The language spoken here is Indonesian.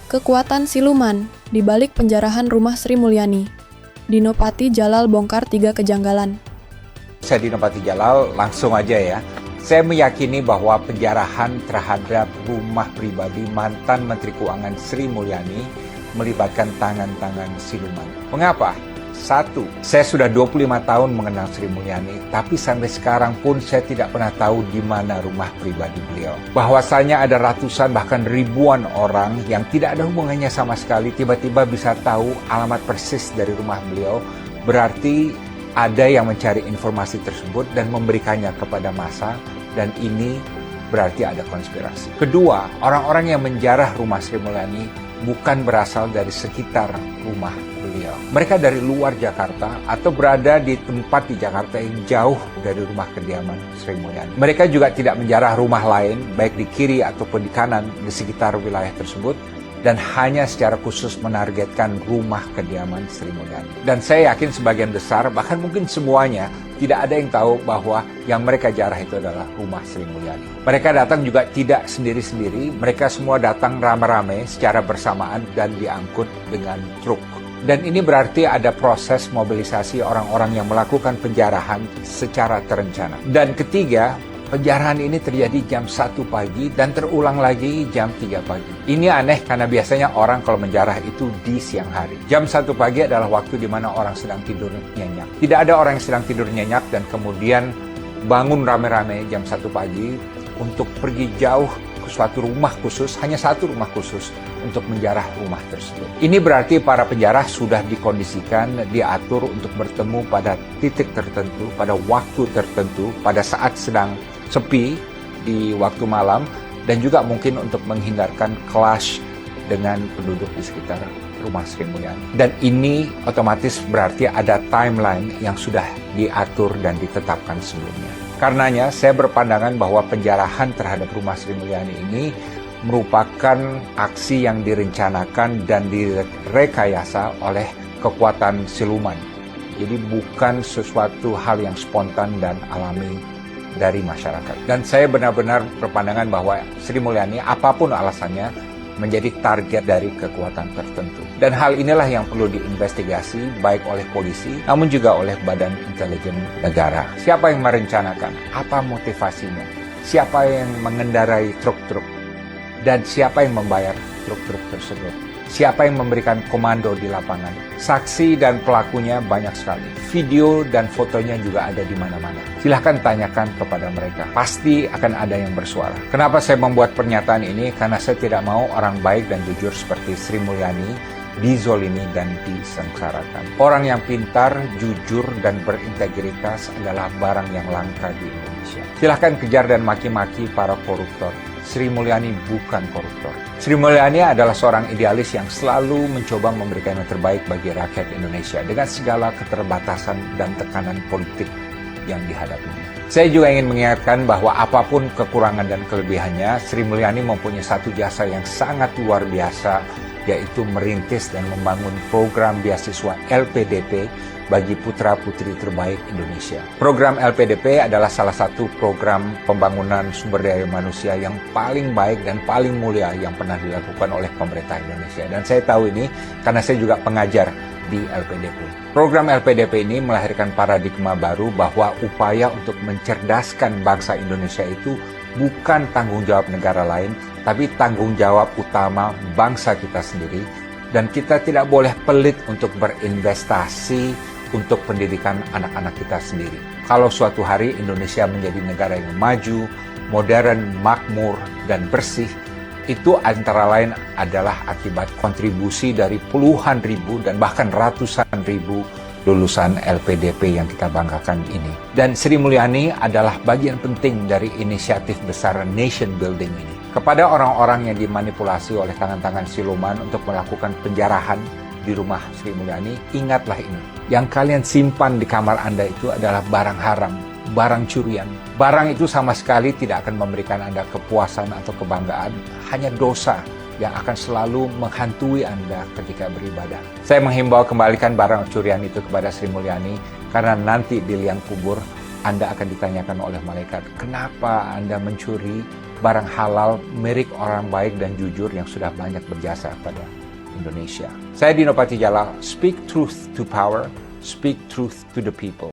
Kekuatan siluman di balik penjarahan rumah Sri Mulyani. Dinopati Jalal bongkar 3 kejanggalan. Saya Dinopati Jalal, langsung aja ya. Saya meyakini bahwa penjarahan terhadap rumah pribadi mantan Menteri Keuangan Sri Mulyani melibatkan tangan-tangan siluman. Mengapa? 1, saya sudah 25 tahun mengenal Sri Mulyani, tapi sampai sekarang pun saya tidak pernah tahu di mana rumah pribadi beliau. Bahwasanya ada ratusan bahkan ribuan orang yang tidak ada hubungannya sama sekali tiba-tiba bisa tahu alamat persis dari rumah beliau, berarti ada yang mencari informasi tersebut dan memberikannya kepada massa, dan ini berarti ada konspirasi. Kedua, orang-orang yang menjarah rumah Sri Mulyani bukan berasal dari sekitar rumah beliau. Mereka dari luar Jakarta atau berada di tempat di Jakarta yang jauh dari rumah kediaman Sri Mulyani. Mereka juga tidak menjarah rumah lain, baik di kiri ataupun di kanan di sekitar wilayah tersebut, dan hanya secara khusus menargetkan rumah kediaman Sri Mulyani. Dan saya yakin sebagian besar, bahkan mungkin semuanya, tidak ada yang tahu bahwa yang mereka jarah itu adalah rumah Sri Mulyani. Mereka datang juga tidak sendiri-sendiri, mereka semua datang rame-rame secara bersamaan dan diangkut dengan truk. Dan ini berarti ada proses mobilisasi orang-orang yang melakukan penjarahan secara terencana. Dan ketiga, penjarahan ini terjadi jam 1 pagi dan terulang lagi jam 3 pagi. Ini aneh karena biasanya orang kalau menjarah itu di siang hari. Jam 1 pagi adalah waktu di mana orang sedang tidur nyenyak. Tidak ada orang yang sedang tidur nyenyak dan kemudian bangun rame-rame jam 1 pagi untuk pergi jauh ke suatu rumah khusus, hanya satu rumah khusus untuk menjarah rumah tersebut. Ini berarti para penjarah sudah dikondisikan, diatur untuk bertemu pada titik tertentu, pada waktu tertentu, pada saat sedang sepi di waktu malam, dan juga mungkin untuk menghindarkan clash dengan penduduk di sekitar rumah Sri Mulyani. Dan ini otomatis berarti ada timeline yang sudah diatur dan ditetapkan sebelumnya. Karenanya saya berpandangan bahwa penjarahan terhadap rumah Sri Mulyani ini merupakan aksi yang direncanakan dan direkayasa oleh kekuatan siluman. Jadi bukan sesuatu hal yang spontan dan alami dari masyarakat. Dan saya benar-benar berpandangan bahwa Sri Mulyani apapun alasannya menjadi target dari kekuatan tertentu. Dan hal inilah yang perlu diinvestigasi baik oleh polisi namun juga oleh Badan Intelijen Negara. Siapa yang merencanakan? Apa motivasinya? Siapa yang mengendarai truk-truk? Dan siapa yang membayar truk-truk tersebut? Siapa yang memberikan komando di lapangan? Saksi dan pelakunya banyak sekali. Video dan fotonya juga ada di mana-mana. Silahkan tanyakan kepada mereka. Pasti akan ada yang bersuara. Kenapa saya membuat pernyataan ini? Karena saya tidak mau orang baik dan jujur seperti Sri Mulyani dizolimi dan disengsarakan. Orang yang pintar, jujur, dan berintegritas adalah barang yang langka di Indonesia. Silahkan kejar dan maki-maki para koruptor. Sri Mulyani bukan koruptor. Sri Mulyani adalah seorang idealis yang selalu mencoba memberikan yang terbaik bagi rakyat Indonesia dengan segala keterbatasan dan tekanan politik yang dihadapinya. Saya juga ingin mengingatkan bahwa apapun kekurangan dan kelebihannya, Sri Mulyani mempunyai satu jasa yang sangat luar biasa, yaitu merintis dan membangun program beasiswa LPDP bagi putra-putri terbaik Indonesia. Program LPDP adalah salah satu program pembangunan sumber daya manusia yang paling baik dan paling mulia yang pernah dilakukan oleh pemerintah Indonesia. Dan saya tahu ini karena saya juga pengajar di LPDP. Program LPDP ini melahirkan paradigma baru bahwa upaya untuk mencerdaskan bangsa Indonesia itu bukan tanggung jawab negara lain, tapi tanggung jawab utama bangsa kita sendiri. Dan kita tidak boleh pelit untuk berinvestasi untuk pendidikan anak-anak kita sendiri. Kalau suatu hari Indonesia menjadi negara yang maju, modern, makmur, dan bersih, itu antara lain adalah akibat kontribusi dari puluhan ribu dan bahkan ratusan ribu lulusan LPDP yang kita banggakan ini. Dan Sri Mulyani adalah bagian penting dari inisiatif besar nation building ini. Kepada orang-orang yang dimanipulasi oleh tangan-tangan siluman untuk melakukan penjarahan di rumah Sri Mulyani, ingatlah ini. Yang kalian simpan di kamar Anda itu adalah barang haram, barang curian. Barang itu sama sekali tidak akan memberikan Anda kepuasan atau kebanggaan, hanya dosa yang akan selalu menghantui Anda ketika beribadah. Saya menghimbau kembalikan barang curian itu kepada Sri Mulyani, karena nanti di liang kubur Anda akan ditanyakan oleh malaikat, kenapa Anda mencuri barang halal milik orang baik dan jujur yang sudah banyak berjasa pada Indonesia. Saya Dino Patijalal, speak truth to power, speak truth to the people.